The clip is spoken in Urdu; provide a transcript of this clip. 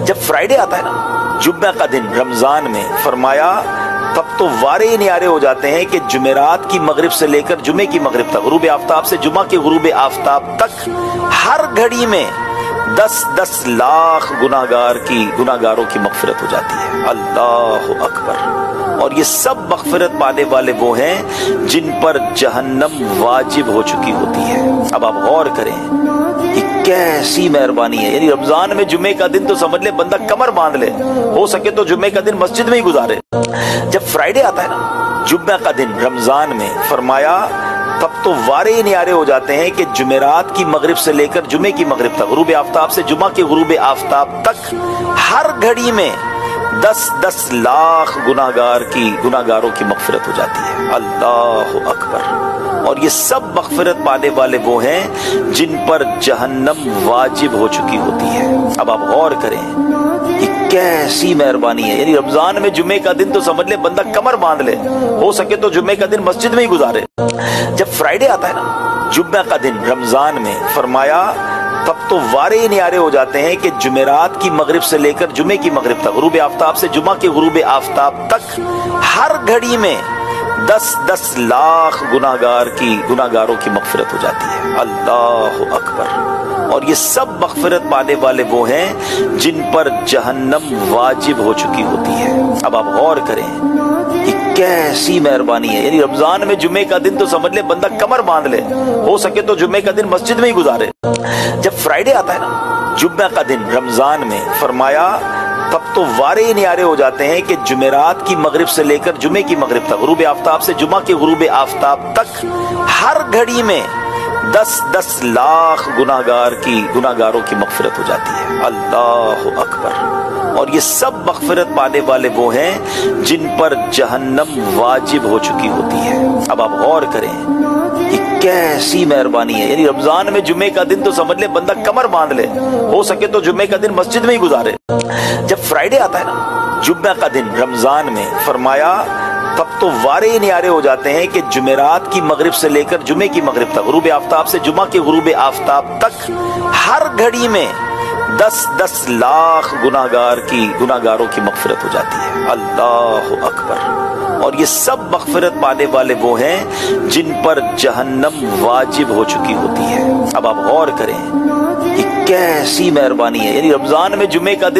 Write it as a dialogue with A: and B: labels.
A: جب فرائیڈے آتا ہے نا، جمعہ کا دن رمضان میں، فرمایا تب تو وارے نیارے ہو جاتے ہیں کہ جمعرات کی مغرب سے لے کر جمعے کی مغرب تک، غروب آفتاب سے جمعہ کے غروب آفتاب تک ہر گھڑی میں 10 لاکھ گناہگاروں کی مغفرت ہو جاتی ہے۔ اللہ اکبر۔ اور یہ سب مغفرت پانے والے وہ ہیں جن پر جہنم واجب ہو چکی ہوتی ہے۔ اب آپ غور کریں یہ کیسی مہربانی ہے، یعنی رمضان میں جمعے کا دن تو سمجھ لے بندہ کمر باندھ لے، ہو سکے تو جمعے کا دن مسجد میں ہی گزارے۔ جب فرائیڈے آتا ہے نا، جمعہ کا دن رمضان میں، فرمایا تب تو وارے نیارے ہو جاتے ہیں کہ جمعرات کی مغرب سے لے کر جمعے کی مغرب تک، غروب آفتاب سے جمعہ کے غروب آفتاب تک ہر گھڑی میں 10 لاکھ گناہگاروں کی مغفرت ہو جاتی ہے۔ اللہ اکبر۔ اور یہ سب مغفرت پانے والے وہ ہیں جن پر جہنم واجب ہو چکی ہوتی ہے۔ اب آپ غور کریں یہ کیسی مہربانی ہے، یعنی رمضان میں جمعے کا دن تو سمجھ لے بندہ کمر باندھ لے، ہو سکے تو جمعے کا دن مسجد میں ہی گزارے۔ جب فرائیڈے آتا ہے نا، جمعہ کا دن رمضان میں، فرمایا تب تو وارے نیارے ہو جاتے ہیں کہ جمعرات کی مغرب سے لے کر جمعے کی مغرب تک، غروب آفتاب سے جمعہ کے غروب آفتاب تک ہر گھڑی میں 10 لاکھ گناہگاروں کی مغفرت ہو جاتی ہے۔ اللہ اکبر۔ اور یہ سب مغفرت پانے والے وہ ہیں جن پر جہنم واجب ہو چکی ہوتی ہے۔ اب آپ غور کریں یہ کیسی مہربانی ہے، یعنی رمضان میں جمعے کا دن تو سمجھ لے بندہ کمر باندھ لے، ہو سکے تو جمعے کا دن مسجد میں ہی گزارے۔ جب فرائیڈے آتا ہے نا، جمعہ کا دن رمضان میں، فرمایا تب تو وارے نیارے ہو جاتے ہیں کہ جمعرات کی مغرب سے لے کر جمعے کی مغرب تک، غروب آفتاب سے جمعہ کے غروب آفتاب تک ہر گھڑی میں 10 لاکھ گناہگاروں کی مغفرت ہو جاتی ہے۔ اللہ اکبر۔ اور یہ سب مغفرت پانے والے وہ ہیں جن پر جہنم واجب ہو چکی ہوتی ہے۔ اب آپ غور کریں یہ کیسی مہربانی ہے، یعنی رمضان میں جمعے کا دن تو سمجھ لے بندہ کمر باندھ لے، ہو سکے تو جمعے کا دن مسجد میں ہی گزارے۔ جب فرائیڈے آتا ہے نا، جمعہ کا دن رمضان میں، فرمایا تب تو وارے نیارے ہو جاتے ہیں کہ جمعرات کی مغرب سے لے کر جمعے کی مغرب تک، غروب آفتاب سے جمعہ کے غروب آفتاب تک ہر گھڑی میں 10 لاکھ گناہگاروں کی مغفرت ہو جاتی ہے۔ اللہ اکبر۔ اور یہ سب مغفرت پانے والے وہ ہیں جن پر جہنم واجب ہو چکی ہوتی ہے۔ اب آپ غور کریں یہ کیسی مہربانی ہے، یعنی رمضان میں جمعے کا دن